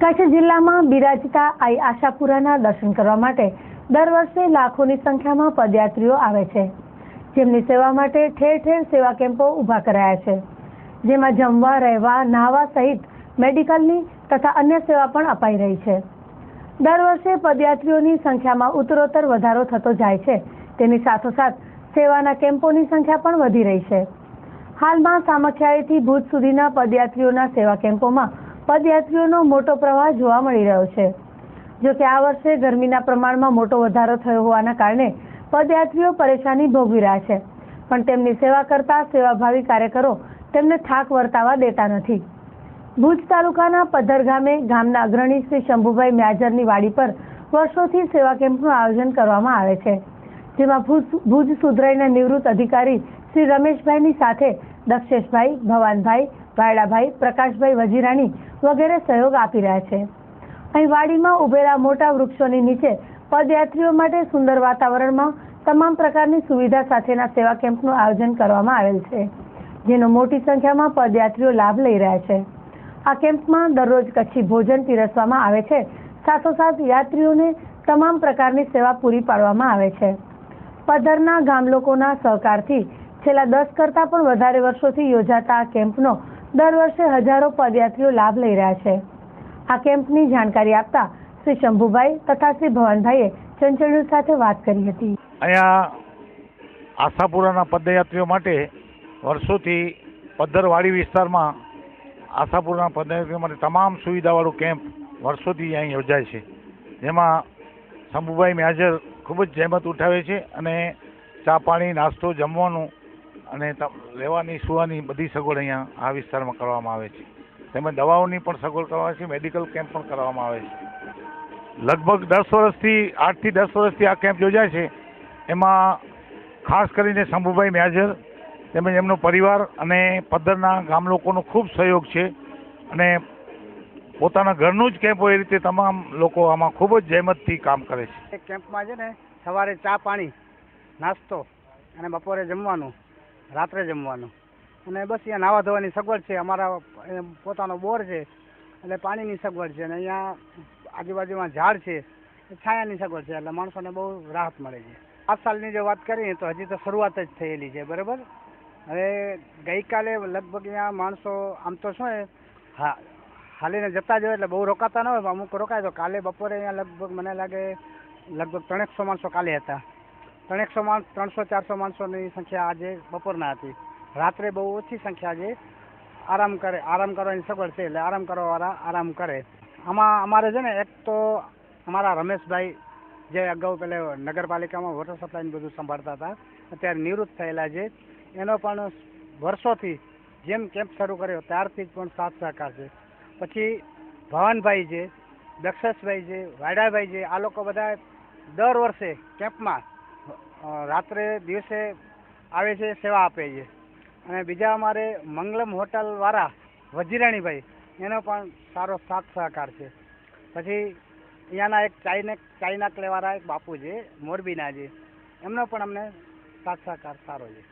કચ્છ જિલ્લામાં બિરાજતા આઈ આશાપુરાના દર્શન કરવા માટે દર વર્ષે લાખોની સંખ્યામાં પદયાત્રીઓ આવે છે, જેમની સેવા માટે ઠેર ઠેર સેવા કેમ્પો ઊભા કરાયા છે, જેમાં જમવા, રહેવા, નહાવા સહિત મેડિકલની તથા અન્ય સેવા પણ અપાઈ રહી છે. દર વર્ષે પદયાત્રીઓની સંખ્યામાં ઉત્તરોત્તર વધારો થતો જાય છે, તેની સાથોસાથ સેવાના કેમ્પોની સંખ્યા પણ વધી રહી છે. હાલમાં સામખિયાળીથી ભુજ સુધીના પદયાત્રીઓના સેવા કેમ્પોમાં પદયાત્રીઓનો મોટો પ્રવાહ જોવા મળી રહ્યો છે. જો કે આ વર્ષે ગરમીના પ્રમાણમાં મોટો વધારો થયો હોવાના કારણે પદયાત્રીઓ પરેશાની ભોગવી રહ્યા છે, પણ તેમની સેવા કરતા સેવાભાવી કાર્યકરો તેમને થાક વર્તાવા દેતા નથી. ભુજ તાલુકાના પદ્ધર ગામે ગામના અગ્રણી શ્રી શંભુભાઈ મ્યાજરની વાડી પર વર્ષોથી સેવા કેમ્પનું આયોજન કરવામાં આવે છે, જેમાં ભુજ સુધરાઈના નિવૃત્ત અધિકારી શ્રી રમેશભાઈની સાથે દક્ષેશભાઈ, ભવાનભાઈ, વાયડાભાઈ, પ્રકાશભાઈ વજીરાણી વગેરે સહયોગ આપી રહ્યા છે. અહીં વાડીમાં ઉભેલા મોટા વૃક્ષોની નીચે પદયાત્રીઓ માટે સુંદર વાતાવરણમાં તમામ પ્રકારની સુવિધા સાથેના સેવા કેમ્પનું આયોજન કરવામાં આવેલ છે, જેનો મોટી સંખ્યામાં પદયાત્રીઓ લાભ લઈ રહ્યા છે. આ કેમ્પમાં દરરોજ કચ્છી ભોજન પીરસવામાં આવે છે, સાથોસાથ યાત્રીઓને તમામ પ્રકારની સેવા પૂરી પાડવામાં આવે છે. પદ્ધરના ગામ લોકોના સહકારથી છેલ્લા 10 કરતાં પણ વધારે વર્ષોથી યોજાતા આ કેમ્પનો દર વર્ષે હજારો પદયાત્રીઓ લાભ લઈ રહ્યા છે. આ કેમ્પની જાણકારી આપતા શ્રી શંભુભાઈ તથા શ્રી ભવાનભાઈએ ચંચળ ન્યૂઝ સાથે વાત કરી હતી. અહીંયા આશાપુરાના પદયાત્રીઓ માટે વર્ષોથી પદ્ધરવાડી વિસ્તારમાં આશાપુરાના પદયાત્રીઓ માટે તમામ સુવિધાવાળું કેમ્પ વર્ષોથી અહીં યોજાય છે, જેમાં શંભુભાઈ મ્યાજર ખૂબ જ જહેમત ઉઠાવે છે અને ચા પાણી, નાસ્તો, જમવાનું અને રહેવાની સુવાની બધી સગવડ અહીંયા આ વિસ્તારમાં કરવામાં આવે છે. તેમજ દવાઓની પણ સગવડ કરવામાં આવે છે, મેડિકલ કેમ્પ પણ કરવામાં આવે છે. લગભગ 8 થી 10 વર્ષથી આ કેમ્પ યોજાય છે. એમાં ખાસ કરીને શંભુભાઈ મ્યાજર તેમજ એમનો પરિવાર અને પદ્ધરના ગામ લોકોનો ખૂબ સહયોગ છે અને પોતાના ઘરનું જ કેમ્પ હોય એ રીતે તમામ લોકો આમાં ખૂબ જ જહેમતથી કામ કરે છે. કેમ્પમાં છે ને સવારે ચા પાણી, નાસ્તો અને બપોરે જમવાનું, રાત્રે જમવાનું અને બસ અહીંયા નાવા ધોવાની સગવડ છે. અમારા પોતાનો બોર છે એટલે પાણીની સગવડ છે અને અહીંયા આજુબાજુમાં ઝાડ છે, છાયાની સગવડ છે, એટલે માણસોને બહુ રાહત મળે છે. 5 સાલની જો વાત કરીએ તો હજી તો શરૂઆત જ થયેલી છે, બરાબર. હવે ગઈકાલે લગભગ અહીંયા માણસો આમ તો શું હા હાલીને જતા જ હોય એટલે બહુ રોકાતા ન હોય, અમુક રોકાય. તો કાલે બપોરે અહીંયા લગભગ મને લાગે લગભગ 300 માણસો કાલે હતા. 300-400 માણસોની સંખ્યા આજે બપોરના હતી. રાત્રે બહુ ઓછી સંખ્યા આજે આરામ કરવાની સગવડ છે, એટલે આરામ કરવાવાળા આરામ કરે. આમાં અમારે છે ને એક તો અમારા રમેશભાઈ જે અગાઉ પેલે નગરપાલિકામાં વોટર સપ્લાયને બધું સંભાળતા હતા, અત્યારે નિવૃત્ત થયેલા છે. એનો પણ વર્ષોથી જેમ કેમ્પ શરૂ કર્યો ત્યારથી જ પણ સાથ સહકાર છે. પછી ભવાનભાઈ છે, દક્ષેશભાઈ છે, વાયડાભાઈ છે, આ લોકો બધા દર વર્ષે કેમ્પમાં રાત્રે દિવસે આવે છે, સેવા આપે છે. અને બીજા અમારે મંગલમ હોટલવાળા વજીરાણીભાઈ, એનો પણ સારો સાથ સહકાર છે. પછી અહીંયાના એક ચાઈનાક લેવાળા એક બાપુ છે, મોરબીના છે, એમનો પણ અમને સાથ સહકાર સારો છે.